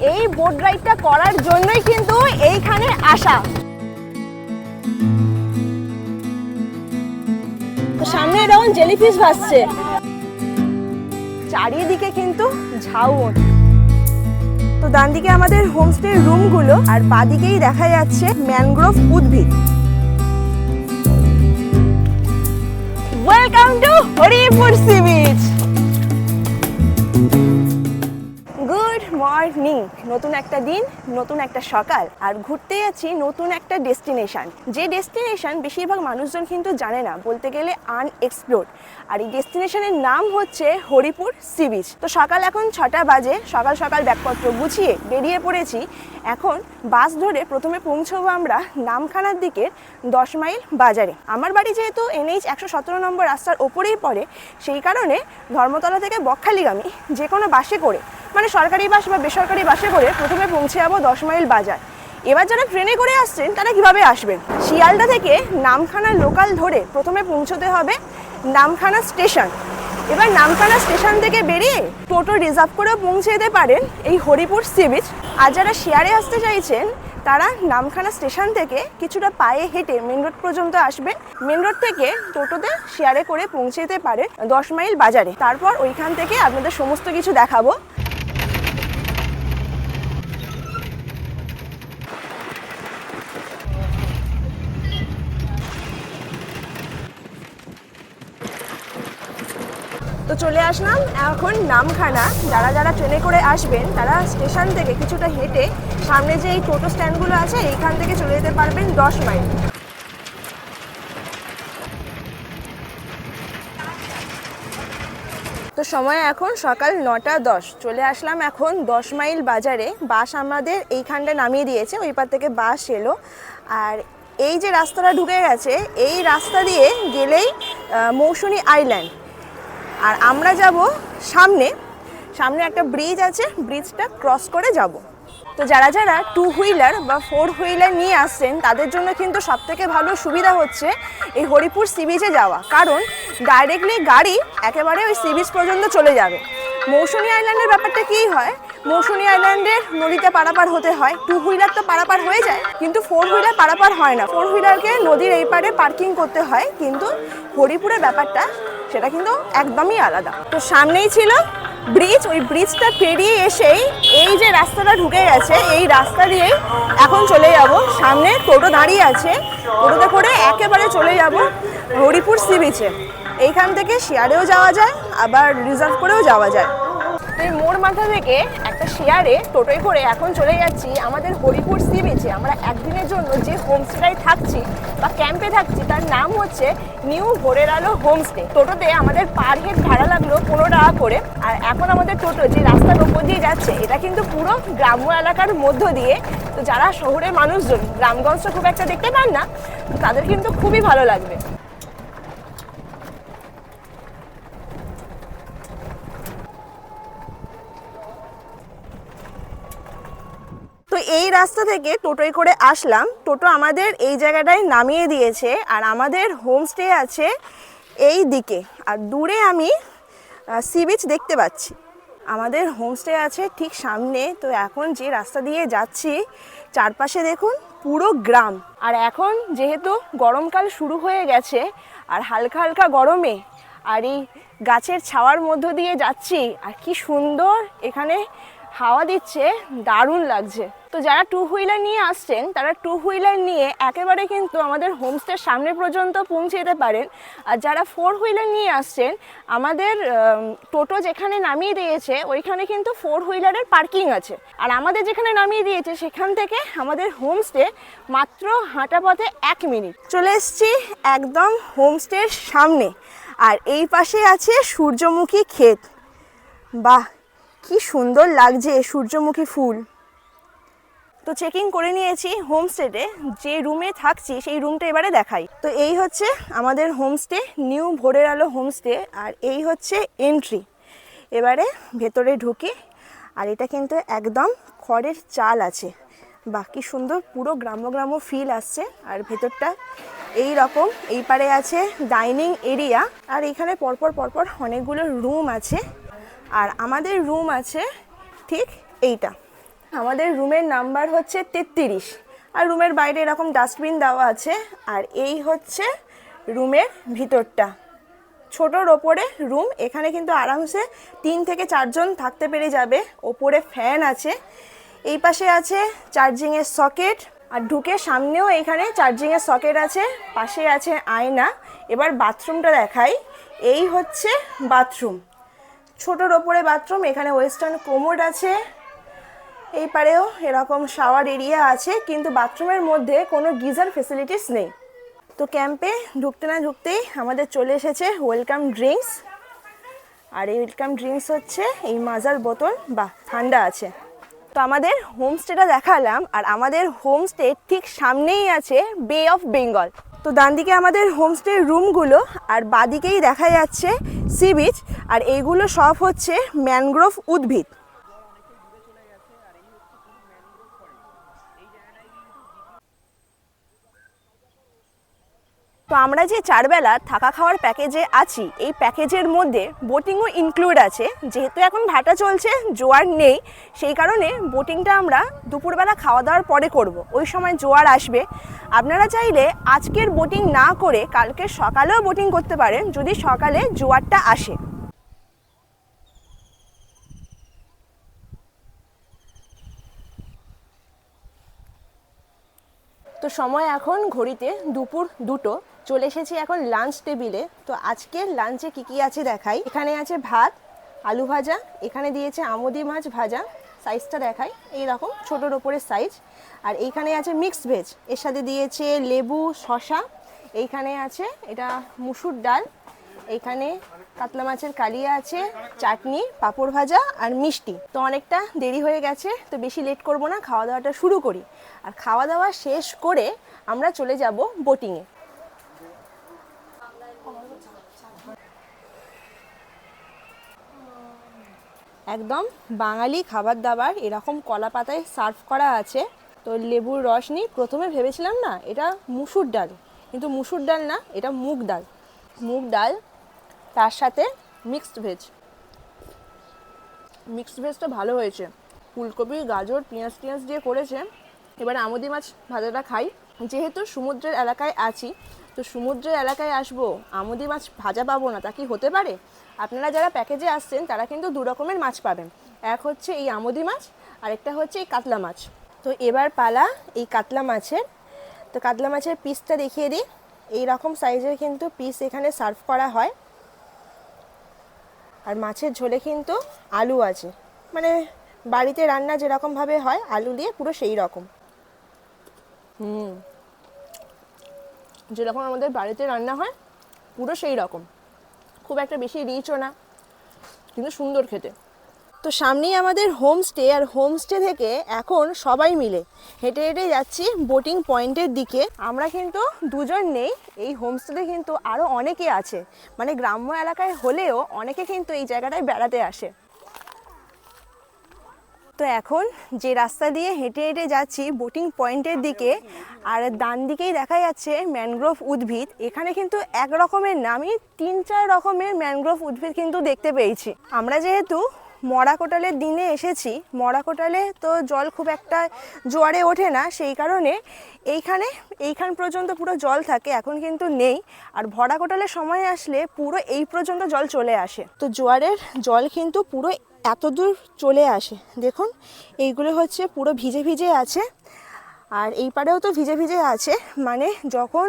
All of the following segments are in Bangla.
এই বোট রাইডটা করার জন্যই কিন্তু এইখানে আসা। তো সামনে এরকম জেলিফিশ ভাসছে, চারিদিকে কিন্তু ঝাউবন। তো ডান দিকে আমাদের হোমস্টের রুমগুলো, আর বাদিকেই দেখা যাচ্ছে ম্যানগ্রোভ উদ্ভিদ। Welcome to Haripur sea beach. Good morning. নতুন একটা দিন, নতুন একটা সকাল, আর ঘুরতে যাচ্ছি নতুন একটা ডেস্টিনেশন। যে ডেস্টিনেশন বেশিরভাগ মানুষজন কিন্তু জানে না, বলতে গেলে আনএক্সপ্লোরড। আর এই ডেস্টিনেশনের নাম হচ্ছে হরিপুর সি বিচ। তো সকাল এখন 6টা বাজে, সকাল সকাল ব্যাগপত্র গুছিয়ে বেরিয়ে পড়েছি। এখন বাস ধরে প্রথমে পৌঁছবো আমরা নামখানার দিকে 10 মাইল বাজারে। আমার বাড়ি যেহেতু NH 117 নম্বর রাস্তার ওপরেই পড়ে, সেই কারণে ধর্মতলা থেকে বকখালিগামী যে কোনো বাসে করে, মানে সরকারি বাস বা বেসরকারি বাসে করে প্রথমে পৌঁছে যাবো 10 মাইল বাজার। এবার যারা ট্রেনে করে আসছেন তারা কিভাবে আসবেন? শিয়ালদা থেকে নামখানা লোকাল ধরে প্রথমে পৌঁছতে হবে নামখানা স্টেশন। এবার নামখানা স্টেশন থেকে বেরিয়ে টোটো রিজার্ভ করেও পৌঁছে যেতে পারেন এই হরিপুর সি বিচ। আর যারা শেয়ারে আসতে চাইছেন তারা নামখানা স্টেশন থেকে কিছুটা পায়ে হেঁটে মেন রোড পর্যন্ত আসবেন। মেন রোড থেকে টোটোতে শেয়ারে করে পৌঁছে যেতে পারে 10 মাইল বাজারে। তারপর ওইখান থেকে আপনাদের সমস্ত কিছু দেখাবো। তো চলে আসলাম এখন নামখানা। যারা যারা ট্রেনে করে আসবেন তারা স্টেশন থেকে কিছুটা হেঁটে সামনে যে এই টোটো স্ট্যান্ডগুলো আছে এইখান থেকে চলে যেতে পারবেন 10 মাইল। তো সময় এখন সকাল 9টা 10। চলে আসলাম এখন 10 মাইল বাজারে। বাস আমাদের এইখানটা নামিয়ে দিয়েছে, ওই পার থেকে বাস এলো। আর এই যে রাস্তাটা ঢুকে গেছে, এই রাস্তা দিয়ে গেলেই মৌসুনী আইল্যান্ড। আর আমরা যাব সামনে একটা ব্রিজ আছে, ব্রিজটা ক্রস করে যাব। তো যারা যারা 2 হুইলার বা 4 হুইলার নিয়ে আসছেন তাদের জন্য কিন্তু সবথেকে ভালো সুবিধা হচ্ছে এই হরিপুর সি বিচে যাওয়া, কারণ ডাইরেক্টলি গাড়ি একেবারে ওই সি বিচ পর্যন্ত চলে যাবে। মৌসুনী আইল্যান্ডের ব্যাপারটা কী হয়, মৌসুনী আইল্যান্ডের নদীতে পারাপার হতে হয়। 2 হুইলার তো পারাপার হয়ে যায়, কিন্তু 4 হুইলার পারাপার হয় না। 4 হুইলারকে নদীর এই পারে পার্কিং করতে হয়, কিন্তু হরিপুরের ব্যাপারটা সেটা কিন্তু একদমই আলাদা। তো সামনেই ছিল ব্রিজ, ওই ব্রিজটা পেরিয়ে এসেই এই যে রাস্তাটা ঢুকে গেছে, এই রাস্তা দিয়েই এখন চলে যাব। সামনে টোটো দাঁড়িয়ে আছে, টোটোতে করে একেবারে চলে যাব হরিপুর সি বিচে। এইখান থেকে শেয়ারেও যাওয়া যায়, আবার রিজার্ভ করেও যাওয়া যায়। এই মোড় মাথা থেকে একটা শেয়ারে টোটোয় করে এখন চলে যাচ্ছি আমাদের হরিপুর সি বিচে। আমরা একদিনের জন্য যে হোমস্টেটায় থাকছি বা ক্যাম্পে থাকছি তার নাম হচ্ছে নিউ ভোরের আলো হোমস্টে। টোটোতে আমাদের পার হেড ভাড়া লাগলো 15 টাকা করে। আর এখন আমাদের টোটো যে রাস্তার ওপর দিয়ে যাচ্ছে এটা কিন্তু পুরো গ্রাম্য এলাকার মধ্য দিয়ে। তো যারা শহরের মানুষজন গ্রামগঞ্জটা খুব একটা দেখতে পান না, তাদের কিন্তু খুবই ভালো লাগবে। তো এই রাস্তা থেকে টোটোয় করে আসলাম, টোটো আমাদের এই জায়গাটায় নামিয়ে দিয়েছে। আর আমাদের হোমস্টে আছে এই দিকে, আর দূরে আমি সি বিচ দেখতে পাচ্ছি। আমাদের হোমস্টে আছে ঠিক সামনে। তো এখন যে রাস্তা দিয়ে যাচ্ছি চারপাশে দেখুন পুরো গ্রাম। আর এখন যেহেতু গরমকাল শুরু হয়ে গেছে, আর হালকা হালকা গরমে আর এই গাছের ছাওয়ার মধ্য দিয়ে যাচ্ছি, আর কি সুন্দর এখানে হাওয়া দিচ্ছে, দারুণ লাগছে। তো যারা 2 হুইলার নিয়ে আসছেন তারা 2 হুইলার নিয়ে একেবারে কিন্তু আমাদের হোমস্টের সামনে পর্যন্ত পৌঁছে যেতে পারেন। আর যারা 4 হুইলার নিয়ে আসছেন, আমাদের টোটো যেখানে নামিয়ে দিয়েছে ওইখানে কিন্তু 4 হুইলারের পার্কিং আছে। আর আমাদের যেখানে নামিয়ে দিয়েছে সেখান থেকে আমাদের হোমস্টে মাত্র হাঁটা পথে 1 মিনিট। চলে এসেছি একদম হোমস্টের সামনে, আর এই পাশে আছে সূর্যমুখী ক্ষেত। বাহ, কি সুন্দর লাগছে সূর্যমুখী ফুল। তো চেকিং করে নিয়েছি হোমস্টেতে, যে রুমে থাকছি সেই রুমটা এবারে দেখাই। তো এই হচ্ছে আমাদের হোমস্টে, নিউ ভোরের আলো হোমস্টে। আর এই হচ্ছে এন্ট্রি। এবারে ভেতরে ঢুকি, আর এটা কিন্তু একদম খড়ের চাল আছে। বাহ, কি সুন্দর, পুরো গ্রাম্য গ্রাম্য ফিল আসছে। আর ভেতরটা এই রকম, এই পারে আছে ডাইনিং এরিয়া, আর এখানে পরপর পরপর অনেকগুলো রুম আছে। আর আমাদের রুম আছে ঠিক এইটা, আমাদের রুমের নাম্বার হচ্ছে 33, আর রুমের বাইরে এরকম ডাস্টবিন দেওয়া আছে। আর এই হচ্ছে রুমের ভিতরটা, ছোটোর ওপরে রুম। এখানে কিন্তু আরামসে 3 থেকে 4 জন থাকতে পেরে যাবে। ওপরে ফ্যান আছে, এই পাশে আছে চার্জিংয়ের সকেট, আর ঢুকে সামনেও এখানে চার্জিংয়ের সকেট আছে, পাশে আছে আয়না। এবার বাথরুমটা দেখাই। এই হচ্ছে বাথরুম, ছোটোর ওপরে বাথরুম। এখানে ওয়েস্টার্ন কোমোড আছে, এই পারেও এরকম শাওয়ার এরিয়া আছে, কিন্তু বাথরুমের মধ্যে কোনো গিজার ফেসিলিটিস নেই। তো ক্যাম্পে ঢুকতে না ঢুকতেই আমাদের চলে এসেছে ওয়েলকাম ড্রিঙ্কস। আর এই ওয়েলকাম ড্রিঙ্কস হচ্ছে এই মাজার বোতল, বা ঠান্ডা আছে। তো আমাদের হোমস্টেটা দেখালাম, আর আমাদের হোমস্টে ঠিক সামনেই আছে বে অফ বেঙ্গল। তো ডান দিকে আমাদের হোমস্টের রুমগুলো, আর বাদিকেই দেখা যাচ্ছে সি বিচ। আর এইগুলো সব হচ্ছে ম্যানগ্রোভ উদ্ভিদ। তো আমরা যে 4 বেলা থাকা খাওয়ার প্যাকেজে আছি, এই প্যাকেজের মধ্যে বোটিংও ইনক্লুড আছে। যেহেতু এখন ভাটা চলছে, জোয়ার নেই, সেই কারণে বোটিংটা আমরা দুপুরবেলা খাওয়া দাওয়ার পরে করব। ওই সময় জোয়ার আসবে। আপনারা চাইলে আজকের বোটিং না করে কালকে সকালেও বোটিং করতে পারেন, যদি সকালে জোয়ারটা আসে। তো সময় এখন ঘড়িতে দুপুর 2টো। চলে এসেছি এখন লাঞ্চ টেবিলে। তো আজকের লাঞ্চে কি আছে দেখাই। এখানে আছে ভাত, আলু ভাজা, এখানে দিয়েছে আমুদি মাছ ভাজা, সাইজটা দেখাই, এইরকম ছোটোর ওপরে সাইজ। আর এইখানে আছে মিক্সড ভেজ, এর সাথে দিয়েছে লেবু, শসা। এইখানে আছে এটা মুসুর ডাল, এইখানে কাতলা মাছের কালিয়া আছে, চাটনি, পাঁপড় ভাজা আর মিষ্টি। তো অনেকটা দেরি হয়ে গেছে, তো বেশি লেট করব না, খাওয়া দাওয়াটা শুরু করি। আর খাওয়া দাওয়া শেষ করে আমরা চলে যাব বোটিংয়ে। একদম বাঙালি খাবার দাবার, এরকম কলা পাতায় সার্ভ করা আছে। তো লেবুর রস নিই। প্রথমে ভেবেছিলাম না এটা মুসুর ডাল, কিন্তু মুসুর ডাল না, এটা মুগ ডাল। মুগ ডাল, তার সাথে মিক্সড ভেজ। মিক্সড ভেজটা ভালো হয়েছে, ফুলকপি, গাজর, পেঁয়াজ দিয়ে করেছে। এবার আমুদি মাছ ভাজাটা খাই। যেহেতু সমুদ্রের এলাকায় আছি, তো সমুদ্রের এলাকায় আসবো, আমুদি মাছ ভাজা পাবো না, তা কি হতে পারে? আপনারা যারা প্যাকেজে আসছেন তারা কিন্তু 2 রকমের মাছ পাবেন। এক হচ্ছে এই আমুদি মাছ, আর একটা হচ্ছে এই কাতলা মাছ। তো এবার পালা এই কাতলা মাছের। তো কাতলা মাছের পিসটা দেখিয়ে দিই। এই রকম সাইজের কিন্তু পিস এখানে সার্ভ করা হয়। আর মাছের ঝোলে কিন্তু আলু আছে, মানে বাড়িতে রান্না যেরকমভাবে হয় আলু দিয়ে, পুরো সেই রকম। যেরকম আমাদের বাড়িতে রান্না হয় পুরো সেই রকম। খুব একটা বেশি রিচও না, কিন্তু সুন্দর খেতে। তো সামনেই আমাদের হোমস্টে, আর হোমস্টে থেকে এখন সবাই মিলে হেঁটে হেঁটে যাচ্ছি বোটিং পয়েন্টের দিকে। আমরা কিন্তু 2 জন নেই, এই হোমস্টেতে কিন্তু আরও অনেকে আছে, মানে গ্রাম্য এলাকায় হলেও অনেকে কিন্তু এই জায়গাটায় বেড়াতে আসে। তো এখন যে রাস্তা দিয়ে হেঁটে হেঁটে যাচ্ছি বোটিং পয়েন্টের দিকে, আর ডান দিকেই দেখা যাচ্ছে ম্যানগ্রোভ উদ্ভিদ। এখানে কিন্তু এক রকমের না, আমি 3-4 রকমের ম্যানগ্রোভ উদ্ভিদ কিন্তু দেখতে পেয়েছি। আমরা যেহেতু মরাকোটালের দিনে এসেছি, মরাকোটালে তো জল খুব একটা জোয়ারে ওঠে না, সেই কারণে এইখান পর্যন্ত পুরো জল থাকে, এখন কিন্তু নেই। আর ভরাকোটালের সময় আসলে পুরো এই পর্যন্ত জল চলে আসে। তো জোয়ারের জল কিন্তু পুরো এত দূর চলে আসে। দেখুন এইগুলো হচ্ছে পুরো ভিজে ভিজে আছে, আর এই পারেও তো ভিজে ভিজে আছে। মানে যখন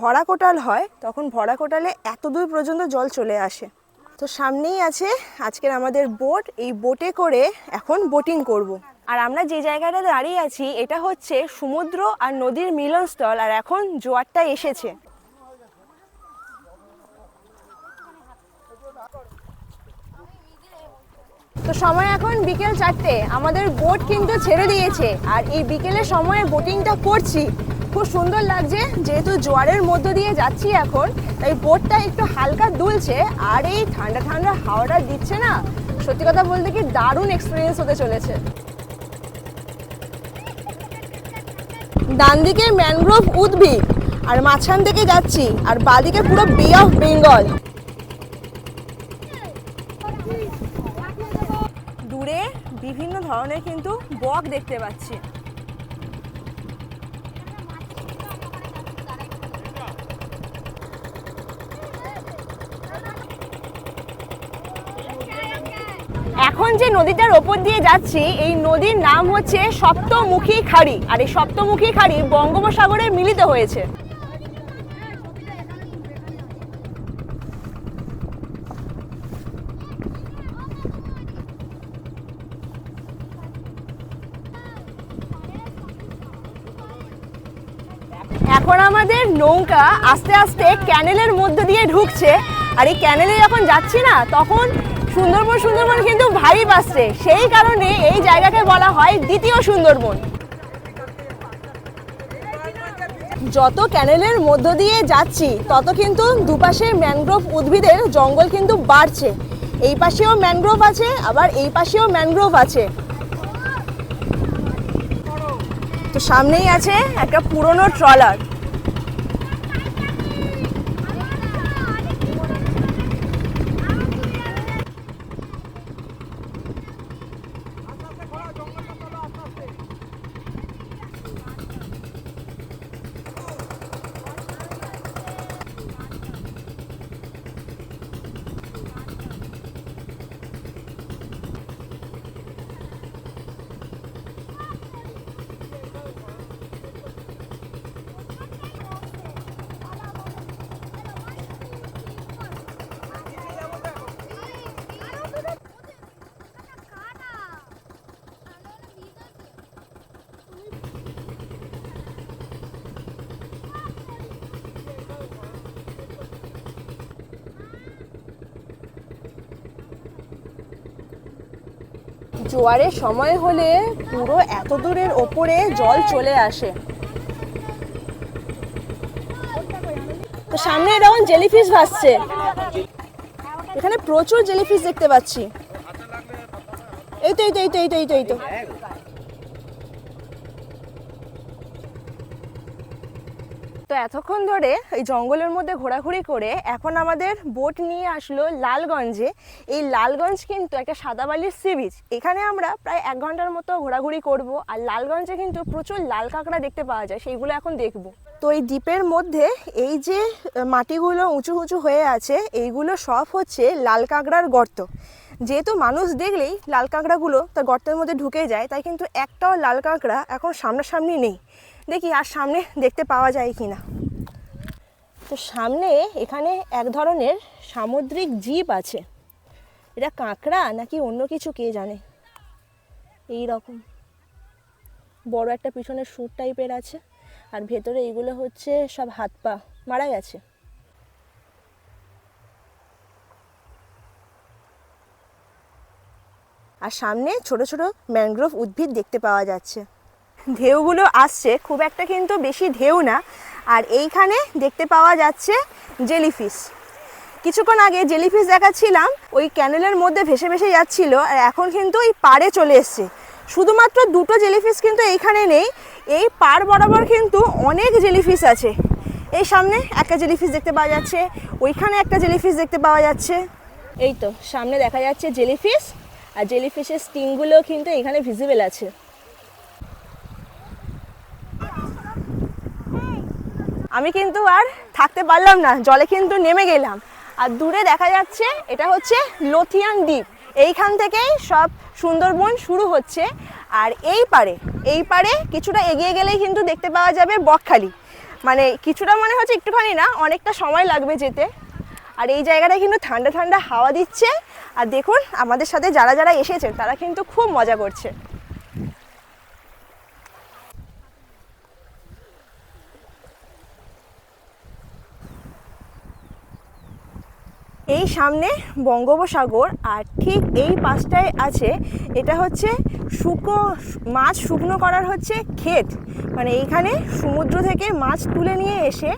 ভরাকোটাল হয় তখন ভরাকোটালে এত দূর পর্যন্ত জল চলে আসে। তো সামনেই আছে আজকের আমাদের বোট, এই বোটে করে এখন বোটিং করব। আর আমরা যে জায়গাটাতে দাঁড়িয়ে আছি এটা হচ্ছে সমুদ্র আর নদীর মিলনস্থল, আর এখন জোয়ারটা এসেছে। তো সময় এখন বিকেল 4টে, আমাদের বোট কিন্তু ছেড়ে দিয়েছে। আর এই বিকেলের সময়ে বোটিংটা করছি, খুব সুন্দর লাগছে। যেহেতু জোয়ারের মধ্য দিয়ে যাচ্ছি এখন, তাই বোটটা একটু হালকা দুলছে, আর এই ঠান্ডা ঠান্ডা হাওয়াটা দিচ্ছে না, সত্যি কথা বলতে কি দারুণ এক্সপিরিয়েন্স হতে চলেছে। ডান দিকে ম্যানগ্রোভ উদ্ভিদ, আর মাঝখান থেকে যাচ্ছি, আর বাদিকে পুরো বে অফ বেঙ্গল। দূরে বিভিন্ন ধরনের কিন্তু বক বক দেখতে পাচ্ছি। এখন যে নদীটার ওপর দিয়ে যাচ্ছি এই নদীর নাম হচ্ছে সপ্তমুখী খাড়ি, আর এই সপ্তমুখী খাড়ি বঙ্গোপসাগরে মিলিত হয়েছে। এখন আমাদের নৌকা আস্তে আস্তে ক্যানেলের মধ্যে দিয়ে ঢুকছে, আর এই ক্যানেলে যখন যাচ্ছি না তখন সুন্দরবন কিন্তু ভারী বাসছে, সেই কারণে এই জায়গাকে বলা হয় দ্বিতীয় সুন্দরবন। যত ক্যানেলের মধ্য দিয়ে যাচ্ছি তত কিন্তু দুপাশে ম্যানগ্রোভ উদ্ভিদের জঙ্গল কিন্তু বাড়ছে। এই পাশেও ম্যানগ্রোভ আছে, আবার এই পাশেও ম্যানগ্রোভ আছে। তো সামনেই আছে একটা পুরনো ট্রলার। জোয়ারের সময় হলে পুরো এত দূরের ওপরে জল চলে আসে। তো সামনে এরকম জেলিফিশ ভাসছে, এখানে প্রচুর জেলিফিশ দেখতে পাচ্ছি। এই তো তো এতক্ষণ ধরে এই জঙ্গলের মধ্যে ঘোরাঘুরি করে এখন আমাদের বোট নিয়ে আসলো লালগঞ্জে। এই লালগঞ্জ কিন্তু একটা সাদাবালির সি বিচ, এখানে আমরা প্রায় 1 ঘন্টার মতো ঘোরাঘুরি করব। আর লালগঞ্জে কিন্তু প্রচুর লাল কাঁকড়া দেখতে পাওয়া যায়, সেইগুলো এখন দেখব। তো এই দ্বীপের মধ্যে এই যে মাটিগুলো উঁচু উঁচু হয়ে আছে, এইগুলো সব হচ্ছে লাল কাঁকড়ার গর্ত। যেহেতু মানুষ দেখলেই লাল কাঁকড়াগুলো তার গর্তের মধ্যে ঢুকে যায়, তাই কিন্তু একটাও লাল কাঁকড়া এখন সামনাসামনি নেই। দেখি আর সামনে দেখতে পাওয়া যায় কি না। তো সামনে এখানে এক ধরনের সামুদ্রিক জীব আছে, এটা কাঁকড়া নাকি অন্য কিছু কে জানে। এই রকম বড় একটা পিছনে সুর টাইপের আছে, আর ভেতরে এইগুলো হচ্ছে সব হাত পা মারা গেছে। আর সামনে ছোট ছোট ম্যানগ্রোভ উদ্ভিদ দেখতে পাওয়া যাচ্ছে। ঢেউগুলো আসছে, খুব একটা কিন্তু বেশি ঢেউ না। আর এইখানে দেখতে পাওয়া যাচ্ছে জেলিফিশ। কিছুক্ষণ আগে জেলিফিশ দেখাচ্ছিলাম, ওই ক্যানেলের মধ্যে ভেসে ভেসে যাচ্ছিল, আর এখন কিন্তু এই পাড়ে চলে এসছে। শুধুমাত্র 2টো জেলিফিশ কিন্তু এইখানে নেই, এই পাড় বরাবর কিন্তু অনেক জেলিফিশ আছে। এই সামনে একটা জেলিফিশ দেখতে পাওয়া যাচ্ছে, ওইখানে একটা জেলিফিশ দেখতে পাওয়া যাচ্ছে। এই তো সামনে দেখা যাচ্ছে জেলিফিশ, আর জেলিফিশের স্টিংগুলো কিন্তু এখানে ভিজিবল আছে। আমি কিন্তু আর থাকতে পারলাম না, জলে কিন্তু নেমে গেলাম। আর দূরে দেখা যাচ্ছে এটা হচ্ছে লথিয়ান দ্বীপ, এইখান থেকেই সব সুন্দরবন শুরু হচ্ছে। আর এই পারে কিছুটা এগিয়ে গেলেই কিন্তু দেখতে পাওয়া যাবে বকখালি। মানে কিছুটা মনে হচ্ছে একটুখানি না, অনেকটা সময় লাগবে যেতে। আর এই জায়গাটায় কিন্তু ঠান্ডা ঠান্ডা হাওয়া দিচ্ছে। আর দেখুন আমাদের সাথে যারা যারা এসেছে তারা কিন্তু খুব মজা করছে। এই সামনে বঙ্গোপসাগর, আর ঠিক এই পাশটায় আছে এটা হচ্ছে মাছ শুকনো করার হচ্ছে ক্ষেত। মানে এইখানে সমুদ্র থেকে মাছ তুলে নিয়ে এসে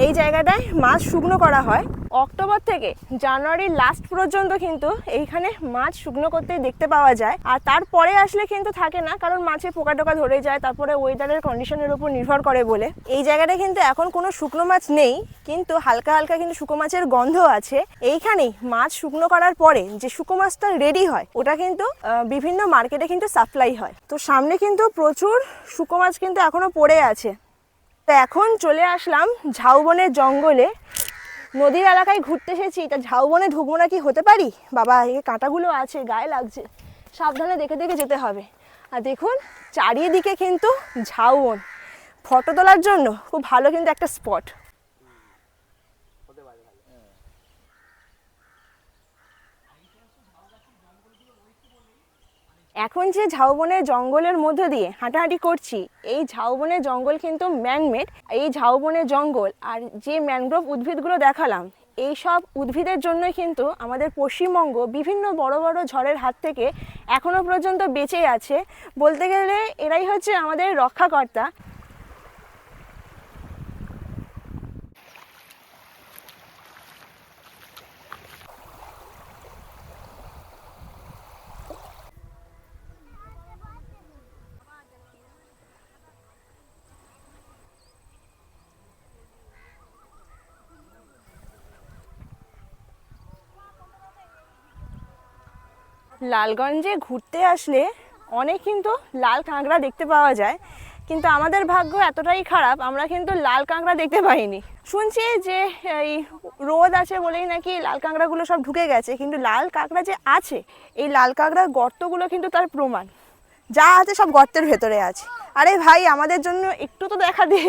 এই জায়গাটায় মাছ শুকনো করা হয়। অক্টোবর থেকে জানুয়ারির লাস্ট পর্যন্ত কিন্তু এইখানে মাছ শুকনো করতে দেখতে পাওয়া যায়। আর তারপরে আসলে কিন্তু থাকে না, কারণ মাছে পোকা টোকা ধরে যায়, তারপরে ওয়েদারের কন্ডিশনের উপর নির্ভর করে বলে। এই জায়গাটা কিন্তু এখন কোনো শুকনো মাছ নেই, কিন্তু হালকা হালকা কিন্তু শুকনো মাছের গন্ধ আছে। এইখানেই মাছ শুকনো করার পরে যে শুকনো মাছটা রেডি হয় ওটা কিন্তু বিভিন্ন মার্কেটে কিন্তু সাপ্লাই হয়। তো সামনে কিন্তু প্রচুর শুকনো মাছ কিন্তু এখনো পড়ে আছে। তো এখন চলে আসলাম ঝাউবনের জঙ্গলে। নদীর এলাকায় ঘুরতে এসেছি, তা ঝাউবনে ঢুকবো না কি হতে পারি? বাবা, এই কাঁটাগুলো আছে, গায়ে লাগছে, সাবধানে দেখে দেখে যেতে হবে। আর দেখুন চারিদিকে কিন্তু ঝাউবন, ফটো তোলার জন্য খুব ভালো কিন্তু একটা স্পট। এখন যে ঝাউবনের জঙ্গলের মধ্যে দিয়ে হাঁটাহাঁটি করছি, এই ঝাউবনের জঙ্গল কিন্তু ম্যানমেড। এই ঝাউবনের জঙ্গল আর যে ম্যানগ্রোভ উদ্ভিদগুলো দেখালাম, এই সব উদ্ভিদের জন্যই কিন্তু আমাদের পশ্চিমবঙ্গ বিভিন্ন বড় বড় ঝড়ের হাত থেকে এখনো পর্যন্ত বেঁচে আছে। বলতে গেলে এরাই হচ্ছে আমাদের রক্ষাকর্তা। লালগঞ্জে ঘুরতে আসলে অনেক কিন্তু লাল কাঁকড়া দেখতে পাওয়া যায়, কিন্তু আমাদের ভাগ্য এতটাই খারাপ, আমরা কিন্তু লাল কাঁকড়া দেখতে পাইনি। শুনছি যে এই রোদ আছে বলেই নাকি লাল কাঁকড়াগুলো সব ঢুকে গেছে, কিন্তু লাল কাঁকড়া যে আছে, এই লাল কাঁকড়ার গর্তগুলো কিন্তু তার প্রমাণ। যা আছে সব গর্তের ভেতরে আছে। আরে ভাই, আমাদের জন্য একটু তো দেখা দে।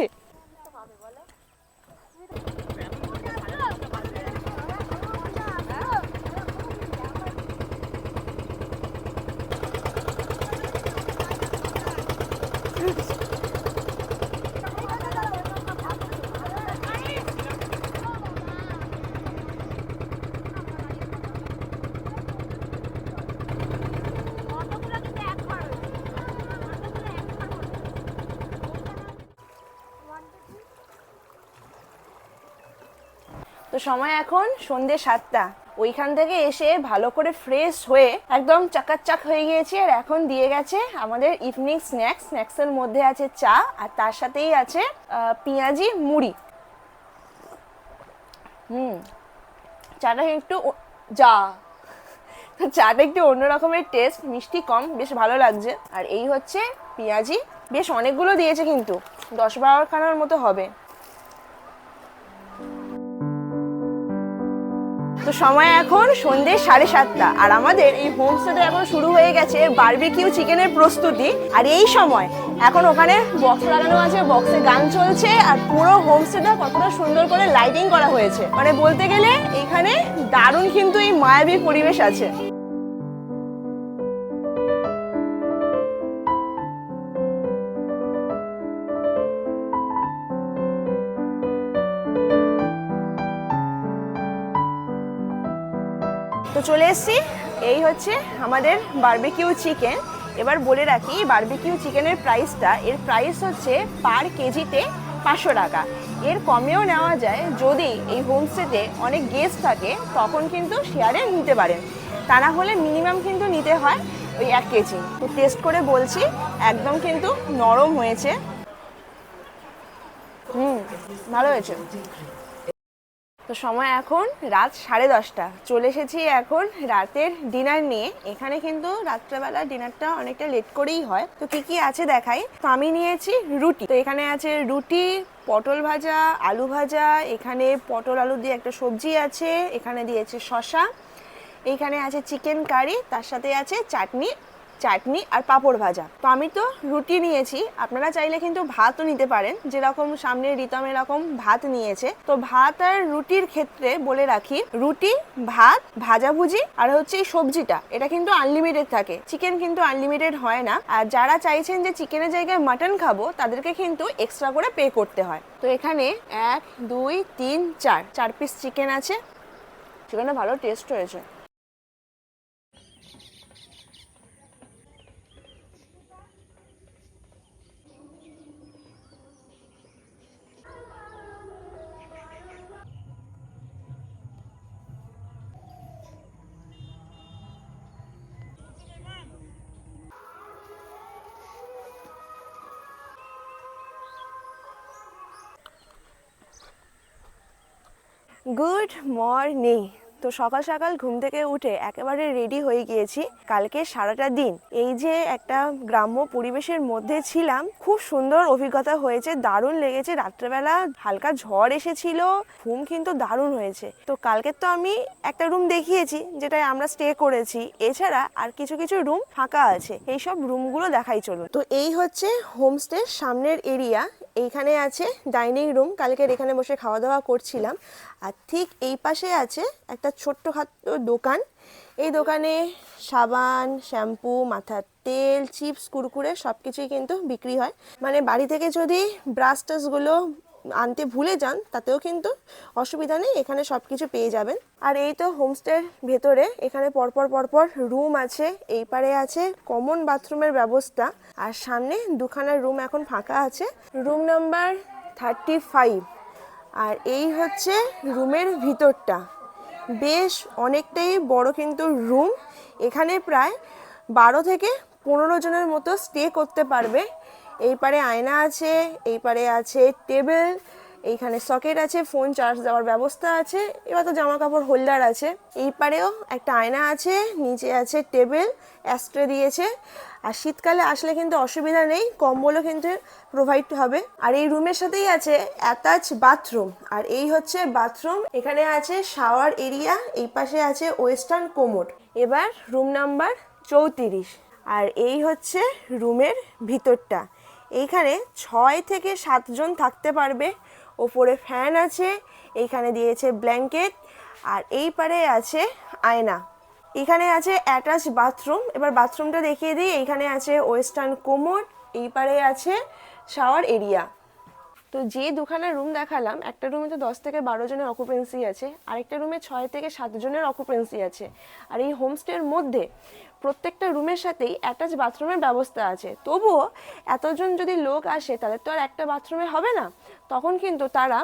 তো সময় এখন সন্ধ্যে 7টা। ওইখান থেকে এসে ভালো করে ফ্রেশ হয়ে একদম চাকাচাক হয়ে গিয়েছি। আর এখন দিয়ে গেছে আমাদের ইভিনিং স্ন্যাক্সের মধ্যে আছে চা, আর তার সাথেই আছে পেঁয়াজি মুড়ি। চাটা একটু চাটা একটু অন্য রকমের টেস্ট, মিষ্টি কম, বেশ ভালো লাগছে। আর এই হচ্ছে পেঁয়াজি, বেশ অনেকগুলো দিয়েছে, কিন্তু 10-12 খানার মতো হবে। তো সময় এখন সন্ধ্যে 7:30, আর আমাদের এই হোমস্টেতে এখন শুরু হয়ে গেছে বারবিকিউ চিকেনের প্রস্তুতি। আর এই সময় এখন ওখানে বক্স লাগানো আছে, বক্সে গান চলছে, আর পুরো হোমস্টেটা কতটা সুন্দর করে লাইটিং করা হয়েছে। মানে বলতে গেলে এখানে দারুণ কিন্তু এই মায়াবী পরিবেশ আছে। তো চলে এসেছি, এই হচ্ছে আমাদের বারবিকিউ চিকেন। এবার বলে রাখি, বারবিকিউ চিকেনের প্রাইসটা, এর প্রাইস হচ্ছে পার কেজিতে 500 টাকা। এর কমেও নেওয়া যায়, যদি এই হোমস্টেতে অনেক গেস্ট থাকে তখন কিন্তু শেয়ারে নিতে পারেন, তা না হলে মিনিমাম কিন্তু নিতে হয় ওই 1 কেজি। তো টেস্ট করে বলছি, একদম কিন্তু নরম হয়েছে। ভালো হয়েছে। তো সময় এখন রাত 10:30, চলে এসেছি এখন রাতের ডিনার নিয়ে। এখানে কিন্তু রাত্রেবেলা ডিনারটা অনেকটা লেট করেই হয়। তো কি কি আছে দেখাই। তো আমি নিয়েছি রুটি। তো এখানে আছে রুটি, পটল ভাজা, আলু ভাজা, এখানে পটল আলু দিয়ে একটা সবজি আছে, এখানে দিয়েছে শসা, এইখানে আছে চিকেন কারি, তার সাথে আছে চাটনি আর পাঁপড় ভাজা। তো আমি তো রুটি নিয়েছি, আপনারা চাইলে কিন্তু ভাতও নিতে পারেন, যেরকম সামনে রিতম এরকম ভাত নিয়েছে। তো ভাত আর রুটির ক্ষেত্রে বলে রাখি, রুটি, ভাত, ভাজাভুজি আর হচ্ছে এই সবজিটা, এটা কিন্তু আনলিমিটেড থাকে। চিকেন কিন্তু আনলিমিটেড হয় না। আর যারা চাইছেন যে চিকেনের জায়গায় মাটন খাবো, তাদেরকে কিন্তু এক্সট্রা করে পে করতে হয়। তো এখানে 1, 2, 3, 4 পিস চিকেন আছে। চিকেনটা ভালো টেস্ট হয়েছে। Good morning. তো সকাল সকাল ঘুম থেকে উঠে একেবারে রেডি হয়ে গিয়েছি। কালকে সারাটা দিন এই যে একটা গ্রাম্য পরিবেশের মধ্যে ছিলাম, খুব সুন্দর অভিজ্ঞতা হয়েছে, দারুণ লেগেছে। রাত্রেবেলা হালকা ঝড় এসেছিল, ঘুম কিন্তু দারুণ হয়েছে। তো কালকে তো আমি একটা রুম দেখিয়েছি যেটায় আমরা স্টে করেছি, এছাড়া আর কিছু কিছু রুম ফাঁকা আছে, এই সব রুমগুলো দেখাই চলুন। তো এই হচ্ছে হোমস্টের সামনের এরিয়া, এইখানে আছে ডাইনিং রুম, কালকের এখানে বসে খাওয়া দাওয়া করছিলাম। আর ঠিক এই পাশে আছে একটা ছোট্টখাটো দোকান। এই দোকানে সাবান, শ্যাম্পু, মাথার তেল, চিপস, কুরকুরে সব কিছুই কিন্তু বিক্রি হয়। মানে বাড়ি থেকে যদি ব্রাশ টাশগুলো আনতে ভুলে যান তাতেও কিন্তু অসুবিধা নেই, এখানে সব কিছু পেয়ে যাবেন। আর এই তো হোমস্টের ভেতরে এখানে পরপর পরপর রুম আছে, এই পারে আছে কমন বাথরুমের ব্যবস্থা, আর সামনে দুখানা রুম এখন ফাঁকা আছে, রুম নাম্বার 35। আর এই হচ্ছে রুমের ভিতরটা, বেশ অনেকটাই বড় কিন্তু রুম। এখানে প্রায় 12 থেকে 15 জনের মতো স্টে করতে পারবে। এই পারে আয়না আছে, এই পারে আছে টেবিল, এইখানে সকেট আছে, ফোন চার্জ দেওয়ার ব্যবস্থা আছে, এবার তো জামা কাপড় হোল্ডার আছে। এই পারেও একটা আয়না আছে, নিচে আছে টেবিল, অ্যাস্ট্রে দিয়েছে। আর শীতকালে আসলে কিন্তু অসুবিধা নেই, কম্বলও কিন্তু প্রোভাইড হবে। আর এই রুমের সাথেই আছে অ্যাটাচ বাথরুম। আর এই হচ্ছে বাথরুম, এখানে আছে শাওয়ার এরিয়া, এই পাশে আছে ওয়েস্টার্ন কোমোড। এবার রুম নাম্বার 34। আর এই হচ্ছে রুমের ভিতরটা, এইখানে 6 থেকে 7 জন থাকতে পারবে। ওপরে ফ্যান আছে, এইখানে দিয়েছে ব্ল্যাঙ্কেট, আর এই পারে আছে আয়না। এখানে আছে অ্যাটাচ বাথরুম, এবার বাথরুমটা দেখিয়ে দিই। এইখানে আছে ওয়েস্টার্ন কোমোড, এই পারে আছে শাওয়ার এরিয়া। তো যে দুখানা রুম দেখালাম, একটা রুমে তো 10 থেকে 12 জনের অকুপেন্সি আছে, আরেকটা রুমে 6 থেকে 7 জনের অকুপেন্সি আছে। আর এই হোমস্টের মধ্যে প্রত্যেকটা রুমের সাথেই অ্যাটাচ বাথরুমের ব্যবস্থা আছে। তবুও এতজন যদি লোক আসে তাদের তো আর একটা বাথরুমে হবে না, তখন কিন্তু তারা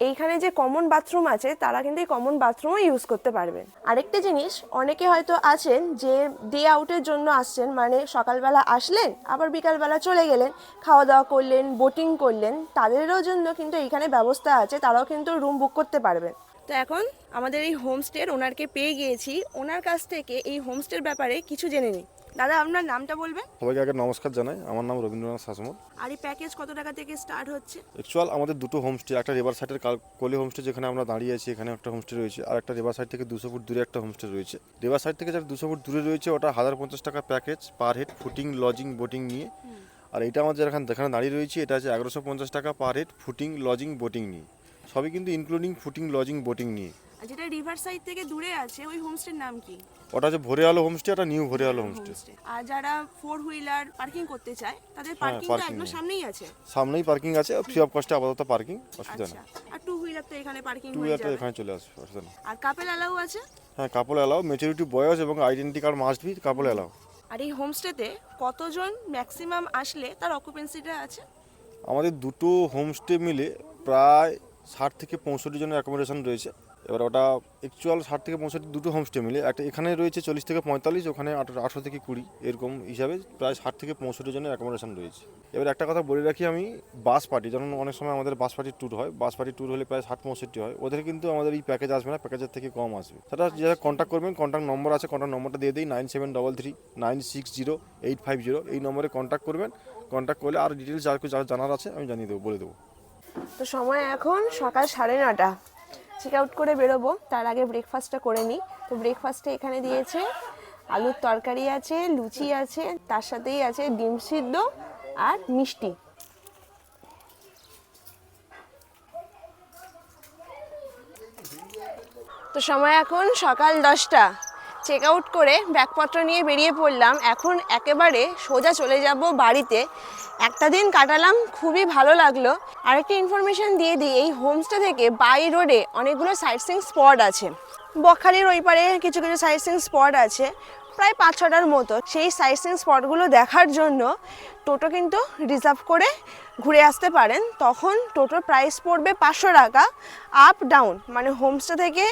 এইখানে যে কমন বাথরুম আছে তারা কিন্তু এই কমন বাথরুমও ইউজ করতে পারবেন। আরেকটা জিনিস, অনেকে হয়তো আছেন যে ডে আউটের জন্য আসছেন, মানে সকালবেলা আসলেন আবার বিকালবেলা চলে গেলেন, খাওয়া দাওয়া করলেন, বোটিং করলেন, তাদেরও জন্য কিন্তু এইখানে ব্যবস্থা আছে, তারাও কিন্তু রুম বুক করতে পারবেন। তো এখন আমাদের এই হোমস্টের ওনারকে পেয়ে গিয়েছি, ওনার কাছ থেকে এই হোমস্টের ব্যাপারে কিছু জেনে নিই। দাদা, আপনার নামটা বলবেন? সবাইকে আগে নমস্কার জানাই, আমার নাম রবীন্দ্রনাথ শাসমল। আর এই প্যাকেজ কত টাকা থেকে স্টার্ট হচ্ছে? অ্যাকচুয়াল আমাদের দুটো হোমস্টে, একটা রিভার সাইডের কলি হোমস্টে যেখানে আমরা দাঁড়িয়ে আছি, এখানে একটা হোমস্টে রয়েছে, আর একটা রিভার সাইড থেকে 200 ফুট দূরে একটা হোমস্টে রয়েছে। রিভার সাইড থেকে যারা 200 ফুট দূরে রয়েছে ওটা 1050 টাকা package per head, fooding, lodging, boating নিয়ে। আর এটা আমাদের যেখানে দাঁড়িয়ে রয়েছে এটা আছে 1150 টাকা per head, fooding, lodging, boating নিয়ে। সবই কিন্তু ইনক্লুডিং ফুটিং, লজিং, বোটিং নিয়ে। আর যেটা রিভার সাইড থেকে দূরে আছে ওই হোমস্টের নাম কি? ওটা হচ্ছে ভোরে আলো হোমস্টে, ওটা নিউ ভোরে আলো হোমস্টে। আর যারা 4 হুইলার পার্কিং করতে চায় তাদের পার্কিং একদম সামনেই আছে? সামনেই পার্কিং আছে, ফ্রি অফ কস্টে আপাতত পার্কিং, অসুবিধা নেই। আর 2 হুইলার তো এখানে পার্কিং হয়ে হুইলারটা যাবে, এখানে চলে আসবে, অসুবিধা নেই। আর কাপল অ্যালাউ আছে? হ্যাঁ, কাপল অ্যালাউ, ম্যাচুরিটি বয়স এবং identity card must be, couple allow. আর এই হোমস্টেতে কতজন ম্যাক্সিমাম আসলে তার অকুপেন্সিটা আছে? আমাদের দুটো হোমস্টে মিলে প্রায় 60 থেকে 65 জনের অ্যাকোমোডেশন রয়েছে। এবার ওটা অ্যাকচুয়াল 60 থেকে 65 দুটো হোমস্টে মিলে, একটা এখানে রয়েছে 40 থেকে 45, ওখানে 18 থেকে 20, এরকম হিসাবে প্রায় 60 থেকে 65 জনের অ্যাকোমোডেশন রয়েছে। এবার একটা কথা বলে রাখি আমি, বাস পার্টি, যেমন অনেক সময় আমাদের বাস পার্টির ট্যুর হয়, বাস পার্টির ট্যুর হলে প্রায় 60-65 হয়, ওদের কিন্তু আমাদের এই প্যাকেজ আসবে না, প্যাকেজের থেকে কম আসবে। সেটা যারা কন্ট্যাক্ট করবেন, কন্ট্যাক্ট নম্বর আছে, কন্ট্যাক্ট নম্বরটা দিয়ে দিই 9733960850, এই নম্বরে কন্ট্যাক্ট করবেন। কন্ট্যাক্ট করলে আর ডিটেলস যা জানার আছে আমি জানিয়ে দেবো, বলে দেবো। তো সময় এখন সকাল 9:30, চেক আউট করে বেরোবো, তার আগে ব্রেকফাস্টটা করে নিই। তো ব্রেকফাস্টে এখানে দিয়েছে আলুর তরকারি আছে, লুচি আছে, তার সাথেই আছে ডিম সিদ্ধ আর মিষ্টি। তো সময় এখন সকাল 10টা, চেক আউট করে ব্যাগপত্র নিয়ে বেরিয়ে পড়লাম। এখন একেবারে সোজা চলে যাব বাড়িতে। একটা দিন কাটালাম, খুবই ভালো লাগলো। আরেকটি ইনফরমেশন দিয়ে দিই, এই হোমস্টে থেকে বাই রোডে অনেকগুলো সাইট সিইং স্পট আছে। বকখালির ওই পারে কিছু কিছু সাইট সিইং স্পট আছে, প্রায় 5-6টার মতো। সেই সাইট সিইং স্পটগুলো দেখার জন্য টোটো কিন্তু রিজার্ভ করে ঘুরে আসতে পারেন। তখন টোটোর প্রাইস পড়বে 500 টাকা, আপ ডাউন, মানে হোমস্টে থেকে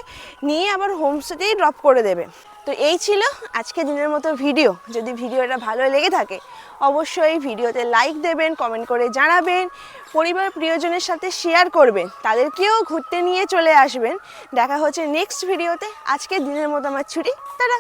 নিয়ে আবার হোমস্টেতেই ড্রপ করে দেবে। তো এই ছিল আজকে দিনের মতো ভিডিও। যদি ভিডিওটা ভালো লেগে থাকে অবশ্যই ভিডিওতে লাইক দেবেন, কমেন্ট করে জানাবেন, পরিবার প্রিয়জনের সাথে শেয়ার করবেন, তাদেরকেও ঘুরতে নিয়ে চলে আসবেন। দেখা হচ্ছে নেক্সট ভিডিওতে। আজকে দিনের মতো আমার ছুটি, টাটা।